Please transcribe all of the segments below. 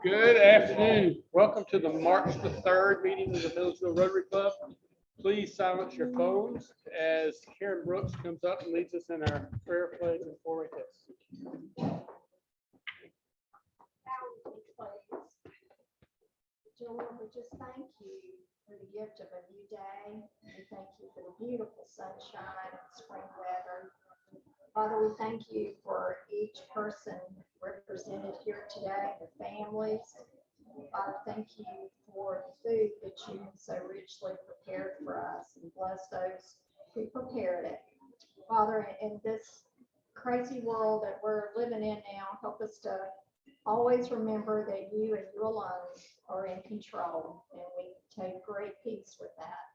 Good afternoon. Welcome to the March the 3rd meeting of the Milledgeville Rotary Club. Please silence your phones as Karen Brooks comes up and leads us in our prayer, pledge, and four-way test. Lord, we just thank you for the gift of a new day. We thank you for the beautiful sunshine and spring weather. Father, we thank you for each person represented here today, their families. Father, thank you for the food that you have so richly prepared for us, and bless those who prepared it. Father, in this crazy world that we're living in now, help us to always remember that you and you alone are in control, and we take great peace with that.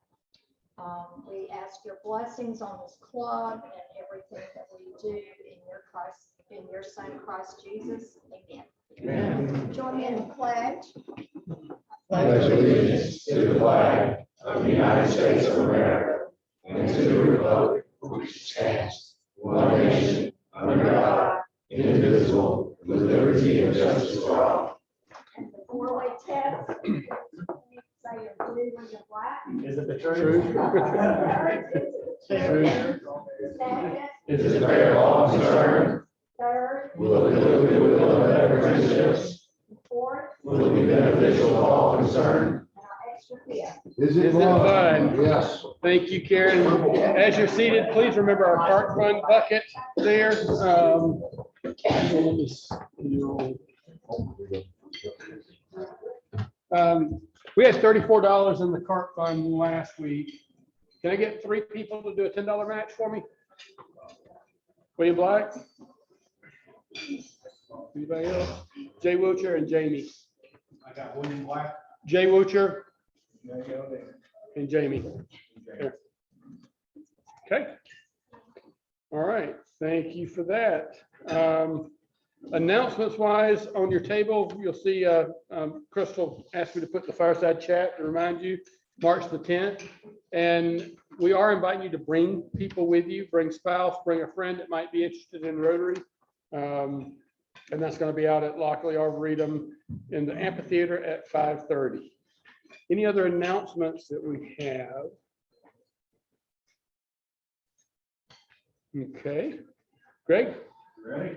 We ask your blessings on this club and everything that we do in your Son Christ Jesus. Amen. Amen. Join me in the pledge. Pledge allegiance to the flag of the United States of America and to the republic for which it stands, one nation, under God, indivisible, with liberty and justice for all. And the four-way test. Say you're blue when you're black. Is it the truth? Is it fair law concerned? Third. Will it benefit friendships? Fourth. Will it be beneficial to all concerned? And our extra fifth. Is it fun? Yes. Thank you, Karen. As you're seated, please remember our park fund bucket there. We had $34 in the cart fund last week. Can I get 3 people to do a $10 match for me? William Black? Anybody else? Jay Woocher and Jamie. I got William Black. Jay Woocher and Jamie. Here. Okay. All right. Thank you for that. Announcements wise, on your table, you'll see Crystal asked me to put the fireside chat to remind you, March the 10th. And we are inviting you to bring people with you, bring spouse, bring a friend that might be interested in Rotary. And that's going to be out at Lockley Arboretum in the amphitheater at 5:30. Any other announcements that we have? Okay. Greg? Ready?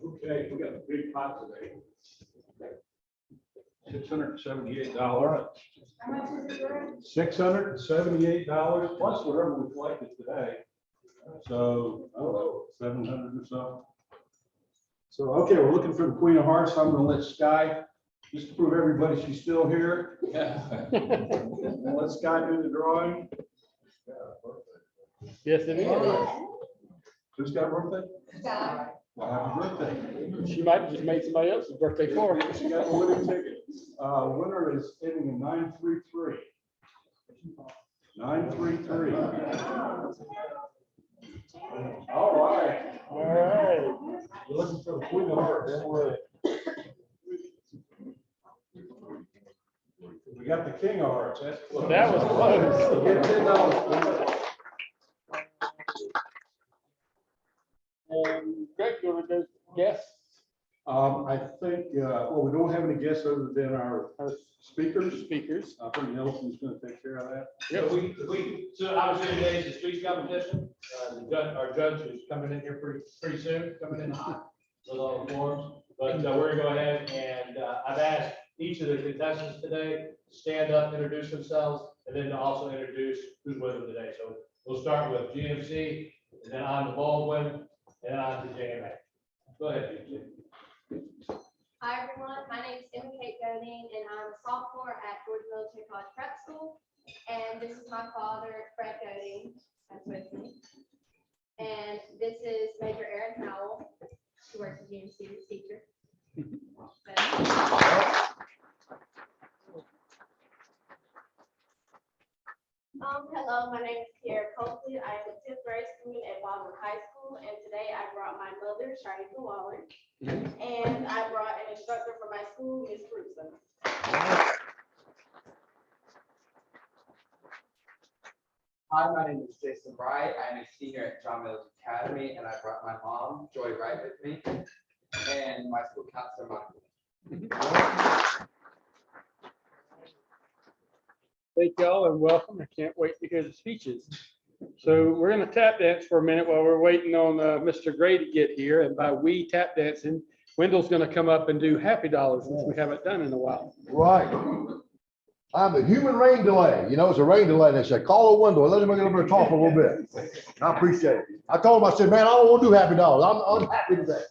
Okay, we got a big pot today. $678. How much is it, Greg? $678 plus whatever we collected today. So, I don't know, 700 or so. So, okay, we're looking for the Queen of Hearts. I'm gonna let Sky, just to prove everybody she's still here. And let Sky do the drawing. Yes, it is. Who's got a birthday? Sky. Well, happy birthday. She might have just made somebody else's birthday for her. She got a winning ticket. Winner is ending in 933. 933. All right. All right. You're looking for the Queen of Hearts. We got the King of Hearts. That's close. That was close. Get $10. Greg, you want to guess? I think, well, we don't have any guests other than our speakers. I think Nelson's going to take care of that. Yep. So obviously today is the streets competition. Our judge is coming in here pretty soon, coming in hot with all the forms. But we're gonna go ahead and I've asked each of the contestants today to stand up, introduce themselves, and then to also introduce who's with them today. So we'll start with GMC, and then on to Baldwin, and then on to JMA. Go ahead, GMC. Hi everyone, my name is Emma Kate Goding and I'm a sophomore at Georgia Military College Prep School. And this is my father, Fred Goding, that's with me. And this is Major Aaron Howell, who works at GMC as a teacher. Hello, my name is Kiara Copley. I am a 10th grade student at Baldwin High School, and today I brought my mother, Shanika Waller, and I brought an instructor from my school, Ms. Crusoe. Hi, my name is Jason Wright. I'm a senior at John Milledgeville Academy, and I brought my mom, Joy Wright, with me, and my school counselor, Monica. Thank y'all and welcome. I can't wait to hear the speeches. So we're gonna tap dance for a minute while we're waiting on Mr. Gray to get here. And by we tap dancing, Wendell's gonna come up and do Happy Dollars, which we haven't done in a while. Right. I'm a human rain delay. You know, it's a rain delay. They say, call a window and let him get over and talk a little bit. I appreciate it. I told him, I said, man, I don't want to do Happy Dollars. I'm unhappy today.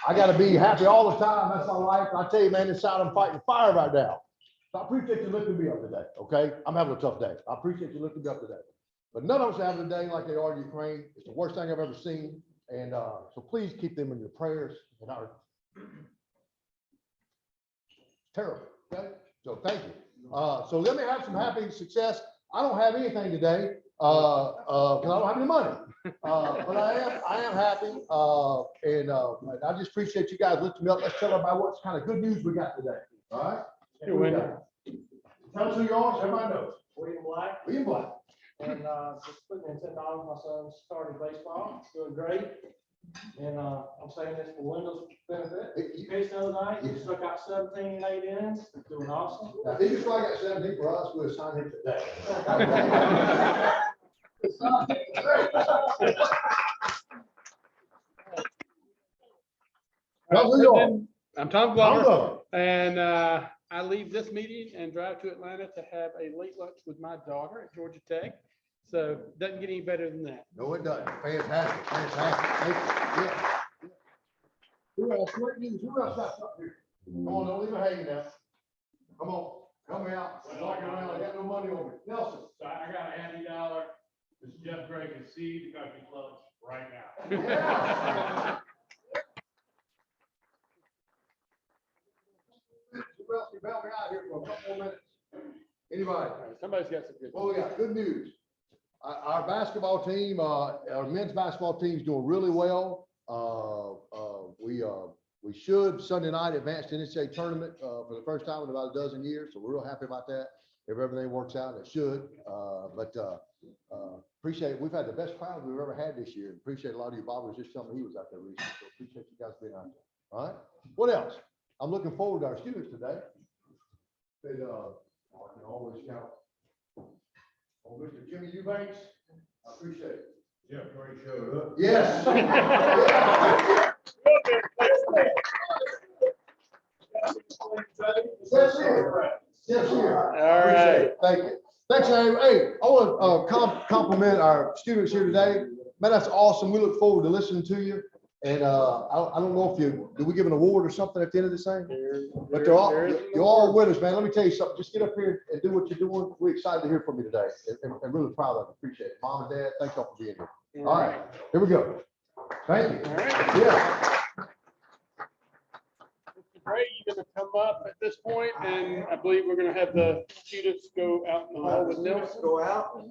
I got to be happy all the time. That's my life. I tell you, man, inside I'm fighting fire right now. So I appreciate you lifting me up today. Okay. I'm having a tough day. I appreciate you lifting me up today. But none of us are having a day like they are in Ukraine. It's the worst thing I've ever seen. And so please keep them in your prayers and our terrible. Okay. So thank you. So let me have some happy success. I don't have anything today because I don't have any money. But I am happy. And I just appreciate you guys lifting me up. Let's tell everybody what kind of good news we got today. All right. Here we go. Tell us who you are, so everybody knows. William Black, William Black. and just putting in $10. My son started baseball, it's doing great. And I'm saying this for Wendell's benefit. In case the other night, he struck out 17 in 8 innings, doing awesome. Now, if he just strike out 17 for us, we'll sign him today. Tell us who you are. I'm Tom Tom Glover, Glover. and I leave this meeting and drive to Atlanta to have a late lunch with my daughter at Georgia Tech. So doesn't get any better than that. No, it doesn't. Fantastic, fantastic. Thank you. Yeah. Who else? What news? Who else got something here? Come on, don't leave it hanging now. Come on, help me out. Walking around, I got no money on me. Nelson. So I got a $50. Mr. Jeff Gray can see the country clubs right now. Yeah. Who else can bail me out here for a couple more minutes? Anybody? Somebody's got some good. Well, we got good news. Our basketball team, our men's basketball team is doing really well. We should Sunday night advance to the NCAA tournament for the first time in about a dozen years. So we're real happy about that. If everything works out, it should. Appreciate it. We've had the best crowd we've ever had this year. Appreciate a lot of you. Bob was just telling me he was out there recently. So appreciate you guys being out there. All right. What else? I'm looking forward to our students today. They can always count. Oh, Mr. Jimmy Eubanks, I appreciate it. Yeah, Gray showed up. Yes. Yes, sir. Yes, sir. All right. Thank you. Thanks, Larry. Hey, I want to compliment our students here today. Man, that's awesome. We look forward to listening to you. And I don't know if do we give an award or something at the end of this thing? But you're all with us, man. Let me tell you something. Just get up here and do what you're doing. We're excited to hear from you today and really proud of it. Appreciate it. Mom and Dad, thank y'all for being here. All right, here we go. Thank you. All right. Yeah. Mr. Gray, you're gonna come up at this point, and I believe we're gonna have the students go out in the hall with Nelson. Go out.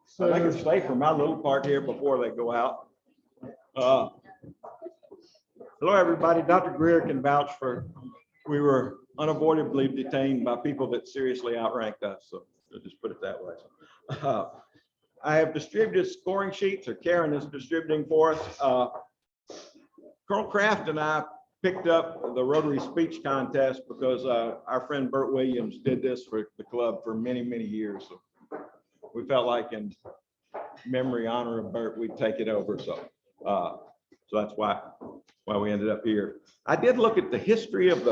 So I can stay for my little part here before they go out. Hello, everybody. Dr. Greer can vouch for, we were unavoidably detained by people that seriously outranked us. So I'll just put it that way. I have distributed scoring sheets, or Karen is distributing for us. Colonel Kraft and I picked up the Rotary speech contest because our friend Bert Williams did this for the club for many, many years. So we felt like in memory, honor of Bert, we'd take it over. So that's why we ended up here. I did look at the history of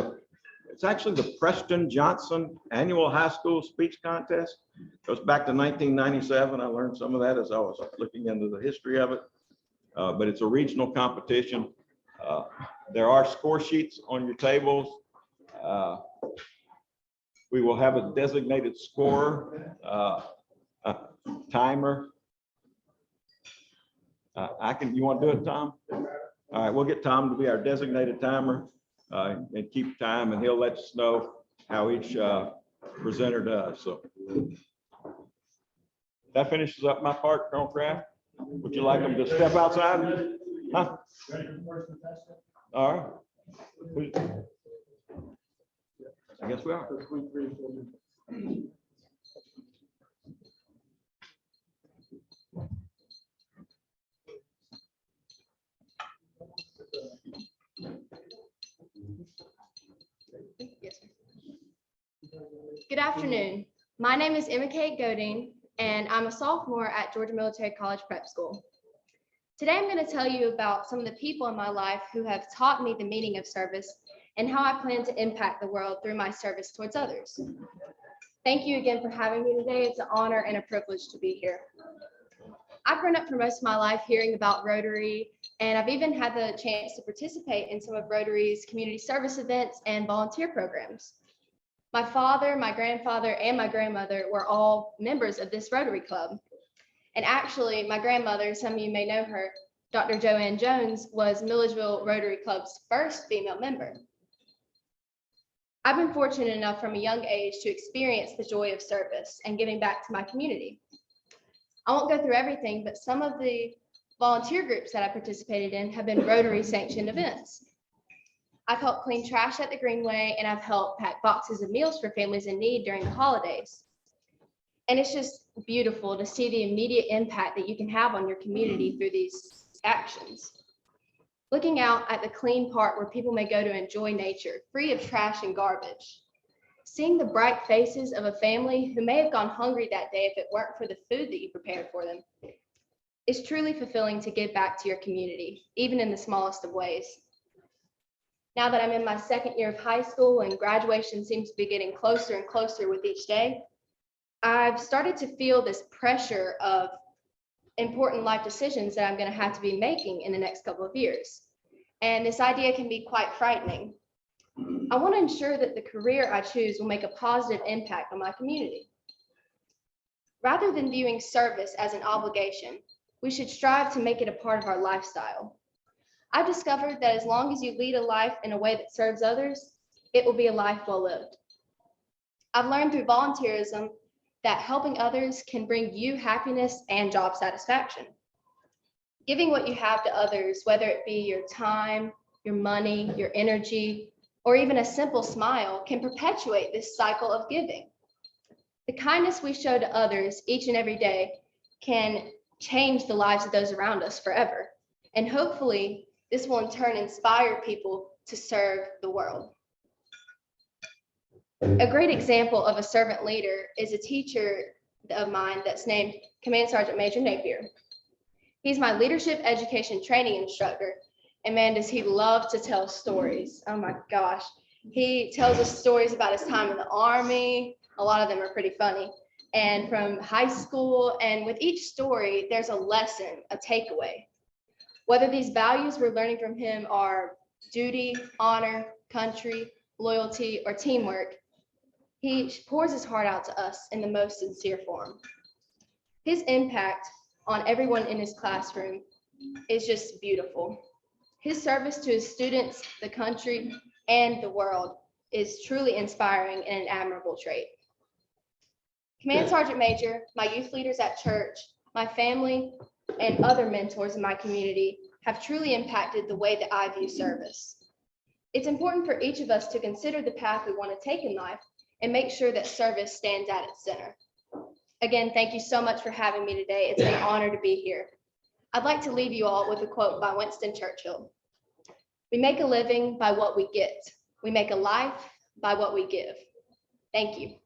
it's actually the Preston Johnson Annual High School Speech Contest. It goes back to 1997. I learned some of that as I was looking into the history of it. But it's a regional competition. There are score sheets on your tables. We will have a designated scorer, a timer. You want to do it, Tom? All right, we'll get Tom to be our designated timer and keep time, and he'll let us know how each presenter does. So that finishes up my part, Colonel Kraft. Would you like them to step outside? Huh? All right. I guess we are. Good afternoon. My name is Emma Kate Goding, and I'm a sophomore at Georgia Military College Prep School. Today, I'm going to tell you about some of the people in my life who have taught me the meaning of service and how I plan to impact the world through my service towards others. Thank you again for having me today. It's an honor and a privilege to be here. I've grown up for most of my life hearing about Rotary, and I've even had the chance to participate in some of Rotary's community service events and volunteer programs. My father, my grandfather, and my grandmother were all members of this Rotary Club. And actually, my grandmother, some of you may know her, Dr. Joanne Jones, was Milledgeville Rotary Club's first female member. I've been fortunate enough from a young age to experience the joy of service and giving back to my community. I won't go through everything, but some of the volunteer groups that I participated in have been Rotary sanctioned events. I've helped clean trash at the Greenway, and I've helped pack boxes of meals for families in need during the holidays. And it's just beautiful to see the immediate impact that you can have on your community through these actions. Looking out at the clean part where people may go to enjoy nature, free of trash and garbage. Seeing the bright faces of a family who may have gone hungry that day if it weren't for the food that you prepared for them. It's truly fulfilling to give back to your community, even in the smallest of ways. Now that I'm in my second year of high school and graduation seems to be getting closer and closer with each day, I've started to feel this pressure of important life decisions that I'm going to have to be making in the next couple of years. And this idea can be quite frightening. I want to ensure that the career I choose will make a positive impact on my community. Rather than viewing service as an obligation, we should strive to make it a part of our lifestyle. I've discovered that as long as you lead a life in a way that serves others, it will be a life well lived. I've learned through volunteerism that helping others can bring you happiness and job satisfaction. Giving what you have to others, whether it be your time, your money, your energy, or even a simple smile, can perpetuate this cycle of giving. The kindness we show to others each and every day can change the lives of those around us forever. And hopefully, this will in turn inspire people to serve the world. A great example of a servant leader is a teacher of mine that's named Command Sergeant Major Napier. He's my leadership education training instructor, and man, does he love to tell stories. Oh my gosh. He tells us stories about his time in the Army. A lot of them are pretty funny. And from high school, and with each story, there's a lesson, a takeaway. Whether these values we're learning from him are duty, honor, country, loyalty, or teamwork, he pours his heart out to us in the most sincere form. His impact on everyone in his classroom is just beautiful. His service to his students, the country, and the world is truly inspiring and an admirable trait. Command Sergeant Major, my youth leaders at church, my family, and other mentors in my community have truly impacted the way that I view service. It's important for each of us to consider the path we want to take in life and make sure that service stands at its center. Again, thank you so much for having me today. It's an honor to be here. I'd like to leave you all with a quote by Winston Churchill. We make a living by what we get. We make a life by what we give. Thank you.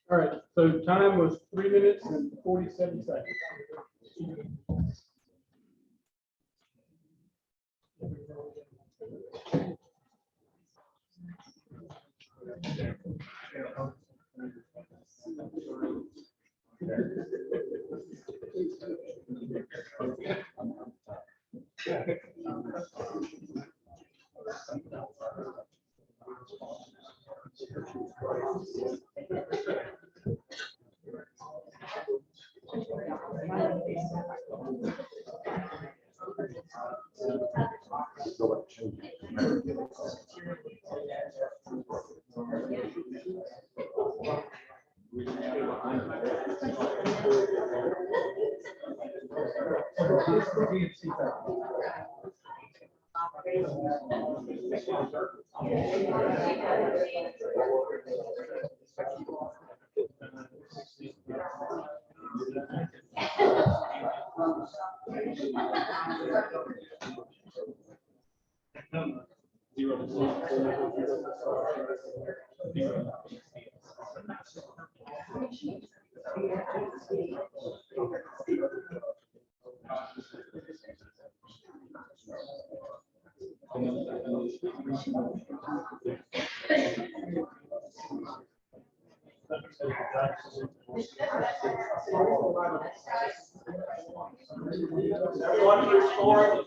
All right, so time was 3 minutes and 47 seconds. Everyone keep score.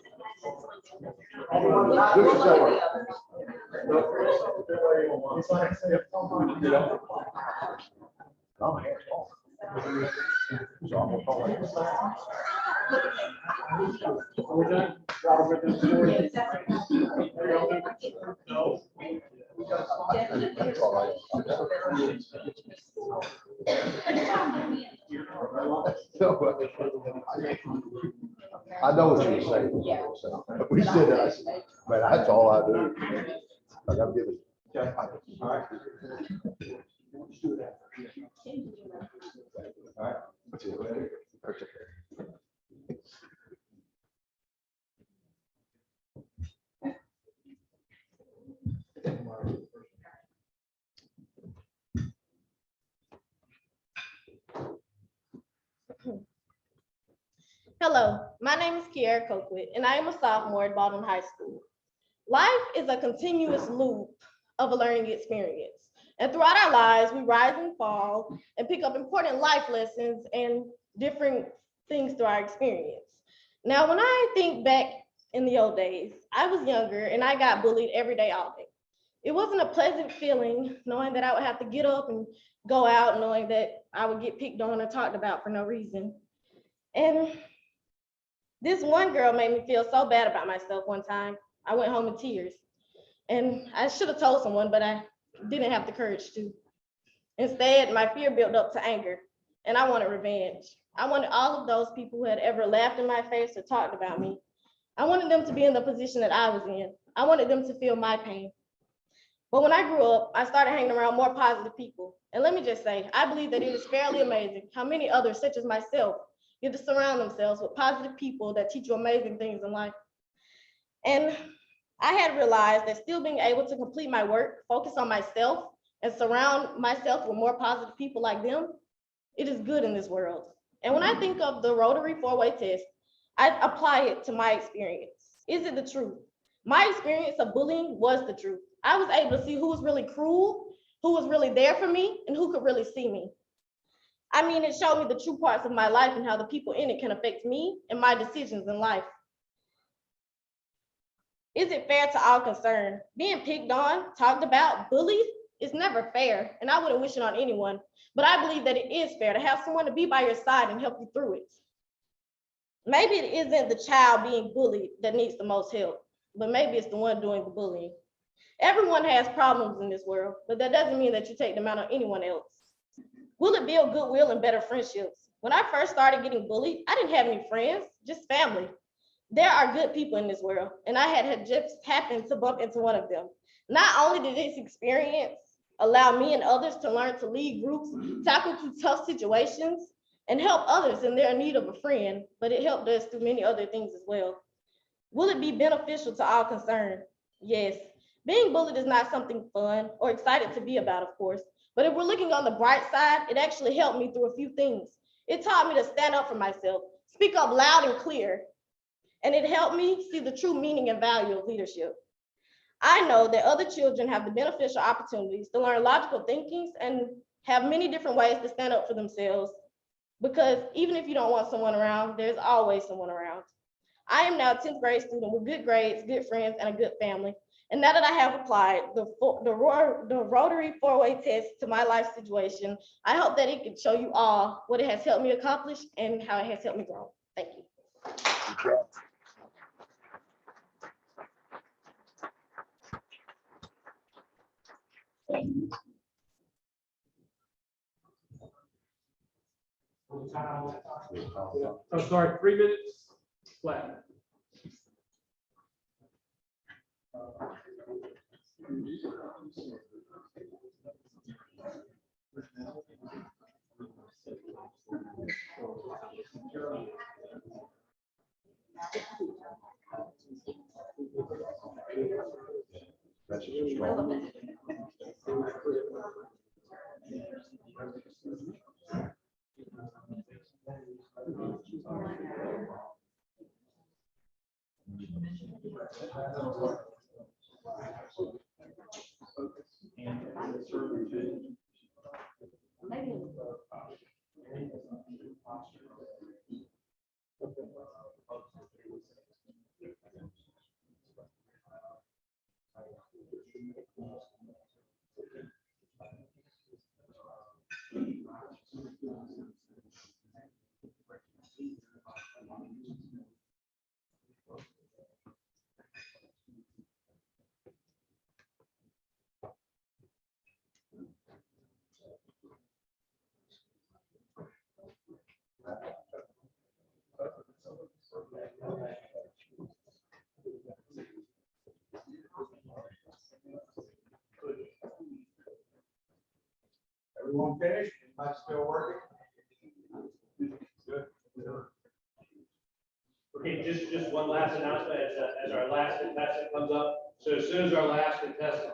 We're done. Robert, we're done scoring. No. I know what you were saying. We said that, but that's all I do. Like I'm giving. Okay. All right. All right. Okay. Hello, my name is Kiara Coquit, and I am a sophomore at Baldwin High School. Life is a continuous loop of a learning experience. And throughout our lives, we rise and fall and pick up important life lessons and different things through our experience. Now, when I think back in the old days, I was younger and I got bullied every day, all day. It wasn't a pleasant feeling knowing that I would have to get up and go out, knowing that I would get picked on or talked about for no reason. And this one girl made me feel so bad about myself one time. I went home in tears. And I should have told someone, but I didn't have the courage to. Instead, my fear built up to anger, and I wanted revenge. I wanted all of those people who had ever laughed in my face or talked about me. I wanted them to be in the position that I was in. I wanted them to feel my pain. But when I grew up, I started hanging around more positive people. And let me just say, I believe that it is fairly amazing how many others, such as myself, get to surround themselves with positive people that teach you amazing things in life. And I had realized that still being able to complete my work, focus on myself, and surround myself with more positive people like them, it is good in this world. And when I think of the Rotary four-way test, I apply it to my experience. Is it the truth? My experience of bullying was the truth. I was able to see who was really cruel, who was really there for me, and who could really see me. I mean, it showed me the true parts of my life and how the people in it can affect me and my decisions in life. Is it fair to all concerned? Being picked on, talked about, bullied is never fair, and I wouldn't wish it on anyone, but I believe that it is fair to have someone to be by your side and help you through it. Maybe it isn't the child being bullied that needs the most help, but maybe it's the one doing the bullying. Everyone has problems in this world, but that doesn't mean that you take them out on anyone else. Will it build goodwill and better friendships? When I first started getting bullied, I didn't have any friends, just family. There are good people in this world, and I had just happened to bump into one of them. Not only did this experience allow me and others to learn to lead groups, tackle through tough situations, and help others in their need of a friend, but it helped us through many other things as well. Will it be beneficial to all concerned? Yes. Being bullied is not something fun or excited to be about, of course, but if we're looking on the bright side, it actually helped me through a few things. It taught me to stand up for myself, speak up loud and clear, and it helped me see the true meaning and value of leadership. I know that other children have the beneficial opportunities to learn logical thinkings and have many different ways to stand up for themselves, because even if you don't want someone around, there's always someone around. I am now a 10th grade student with good grades, good friends, and a good family. And now that I have applied the Rotary four-way test to my life situation, I hope that it can show you all what it has helped me accomplish and how it has helped me grow. Thank you. Oh, sorry, 3 minutes flat. Everyone finished? Am I still working? Good. Okay, just one last announcement as our last contestant comes up. So as soon as our last contestant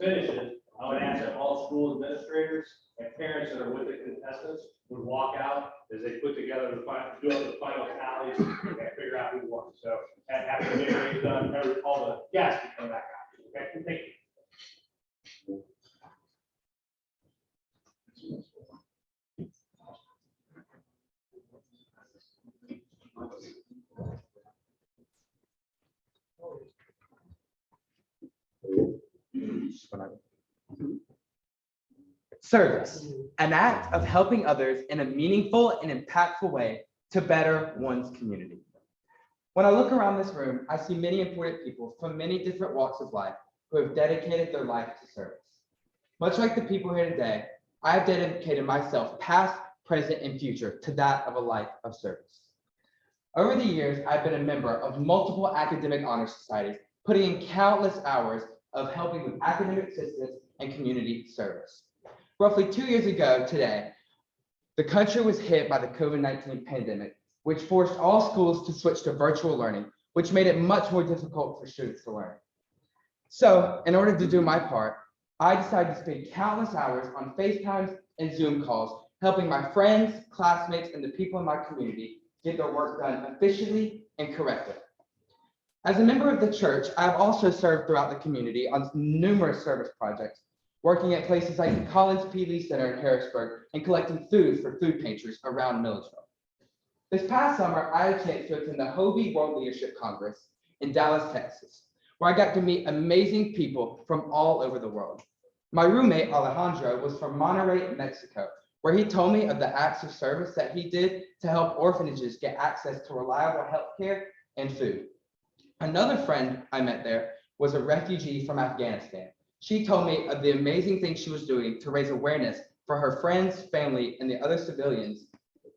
finishes, I would ask that all school administrators and parents that are with the contestants would walk out as they put together the final, do up the final tallies and figure out who won. So after everybody's done, all the guests can come back out. Okay, thank you. Service, an act of helping others in a meaningful and impactful way to better one's community. When I look around this room, I see many important people from many different walks of life who have dedicated their life to service. Much like the people here today, I have dedicated myself, past, present, and future, to that of a life of service. Over the years, I've been a member of multiple academic honor societies, putting in countless hours of helping with academic assistance and community service. Roughly 2 years ago today, the country was hit by the COVID-19 pandemic, which forced all schools to switch to virtual learning, which made it much more difficult for students to learn. So, in order to do my part, I decided to spend countless hours on FaceTimes and Zoom calls, helping my friends, classmates, and the people in my community get their work done efficiently and correctly. As a member of the church, I have also served throughout the community on numerous service projects, working at places like the Collins P. Lee Center in Harrisburg and collecting food for food pantries around Milledgeville. This past summer, I had a chance to attend the Hobie World Leadership Congress in Dallas, Texas, where I got to meet amazing people from all over the world. My roommate, Alejandro, was from Monterrey, Mexico, where he told me of the acts of service that he did to help orphanages get access to reliable health care and food. Another friend I met there was a refugee from Afghanistan. She told me of the amazing things she was doing to raise awareness for her friends, family, and the other civilians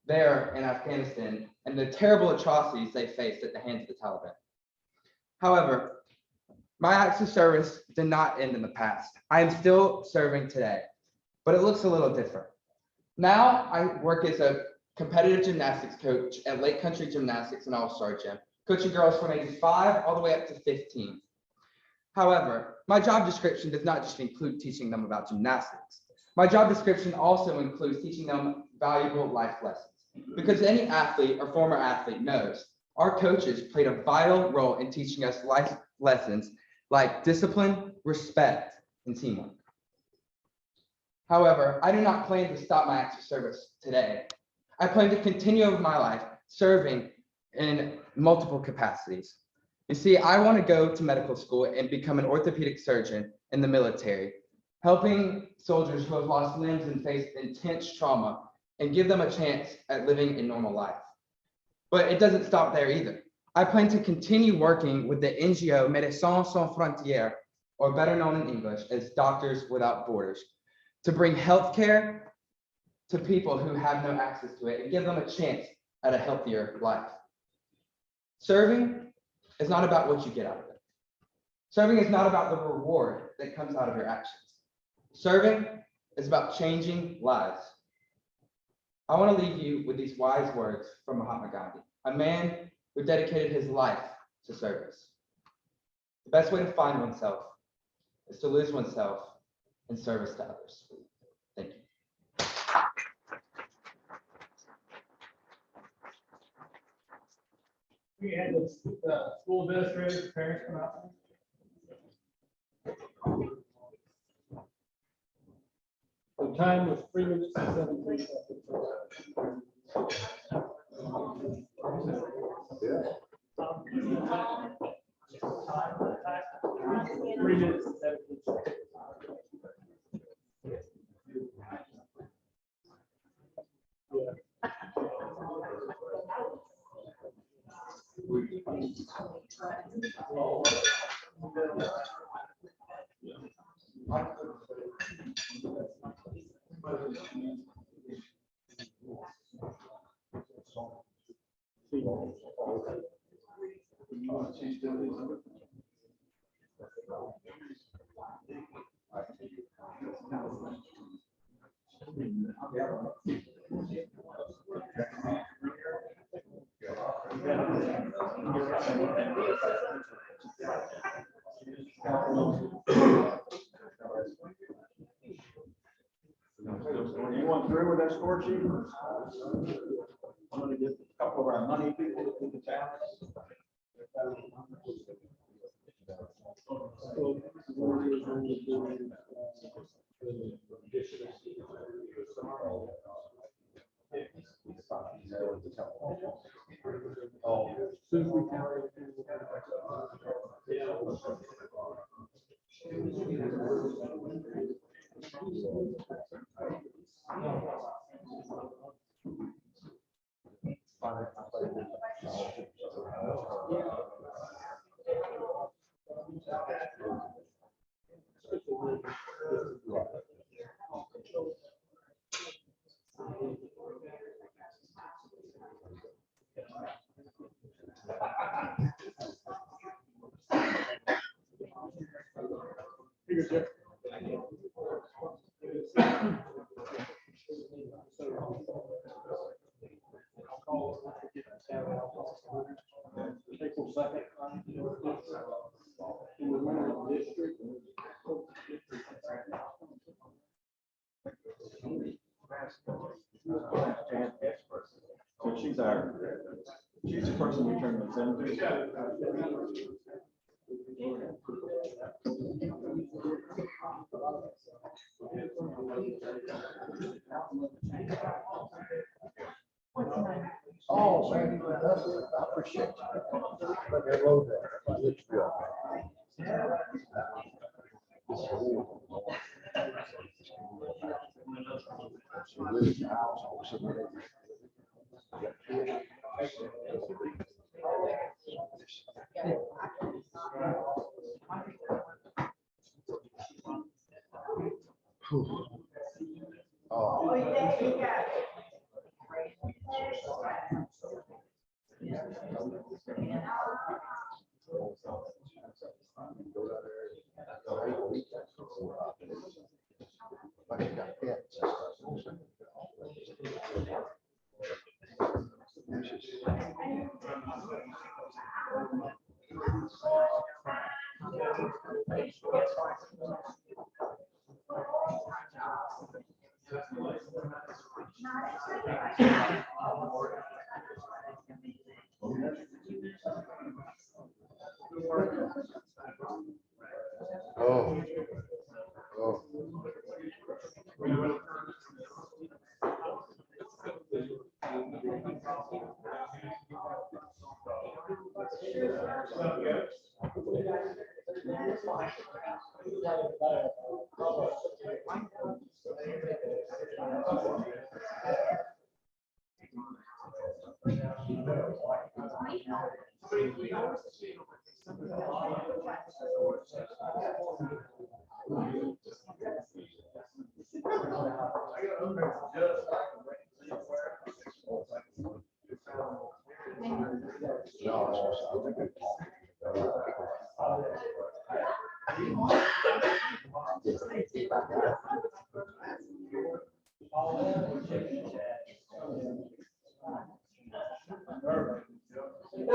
there in Afghanistan and the terrible atrocities they faced at the hands of the Taliban. However, my acts of service did not end in the past. I am still serving today, but it looks a little different. Now I work as a competitive gymnastics coach at Lake Country Gymnastics and All-Star Gym, coaching girls from ages 5 all the way up to 15. However, my job description does not just include teaching them about gymnastics. My job description also includes teaching them valuable life lessons. Because any athlete or former athlete knows, our coaches played a vital role in teaching us life lessons like discipline, respect, and teamwork. However, I do not plan to stop my acts of service today. I plan to continue with my life serving in multiple capacities. You see, I want to go to medical school and become an orthopedic surgeon in the military, helping soldiers who have lost limbs and faced intense trauma and give them a chance at living a normal life. But it doesn't stop there either. I plan to continue working with the NGO Médecins Sans Frontières, or better known in English as Doctors Without Borders, to bring healthcare to people who have no access to it and give them a chance at a healthier life. Serving is not about what you get out of it. Serving is not about the reward that comes out of your actions. Serving is about changing lives. I want to leave you with these wise words from Mahatma Gandhi, a man who dedicated his life to service. The best way to find oneself is to lose oneself in service to others. Thank you. We had the school administrators, parents come out. The time was 3 minutes and 17 seconds. Three minutes and 17 seconds. Anyone through with that score sheet? I'm gonna get a couple of our money people to the town. So she's the person we turn this into. Oh, man, I appreciate it. Hello there. Milledgeville. Oh. Oh.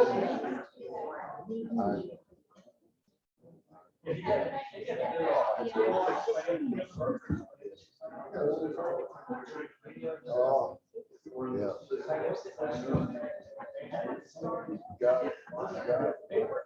Oh, yeah. Got it. Got it.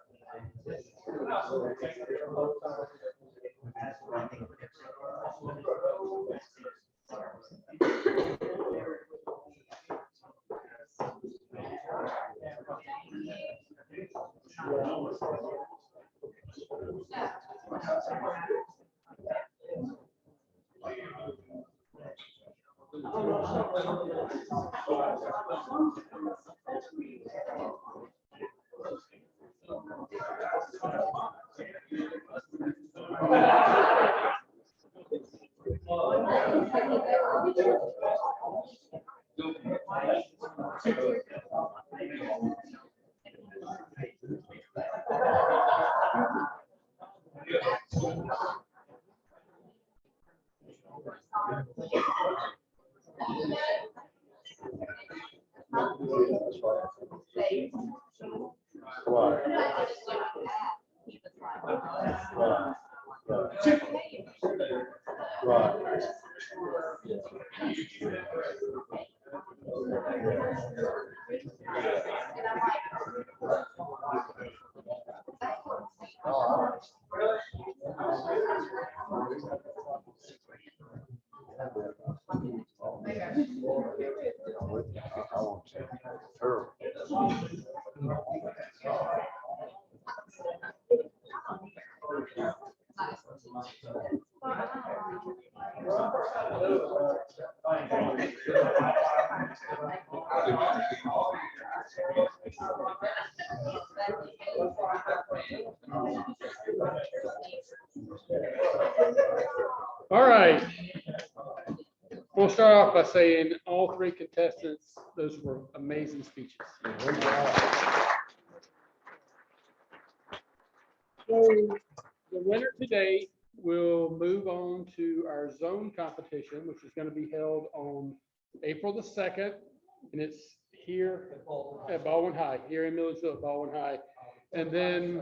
All right. We'll start off by saying all three contestants, those were amazing speeches. So the winner today will move on to our zone competition, which is going to be held on April the 2nd. And it's here at Baldwin High, here in Milledgeville at Baldwin High. And then,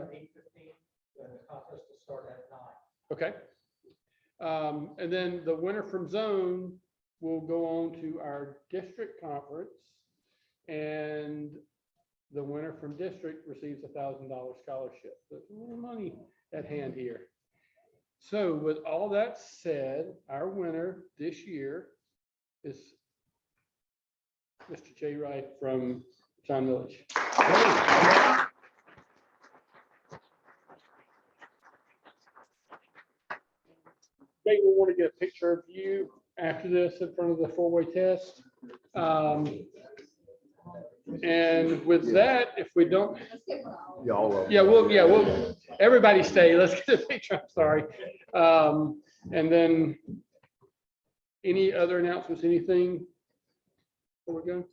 Contest will start at 9. okay. And then the winner from zone will go on to our district conference, and the winner from district receives $1,000 scholarship. There's a little money at hand here. So with all that said, our winner this year is Mr. Jay Wright from John Village. Jay, we want to get a picture of you after this in front of the four-way test. And with that, if we don't, we'll, everybody stay. Let's get a picture. I'm sorry. And then any other announcements, anything before we go?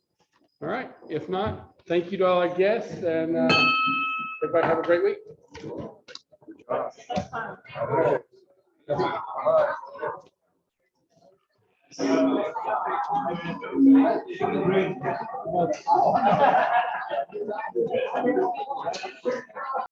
All right. If not, thank you to all our guests, and everybody have a great week.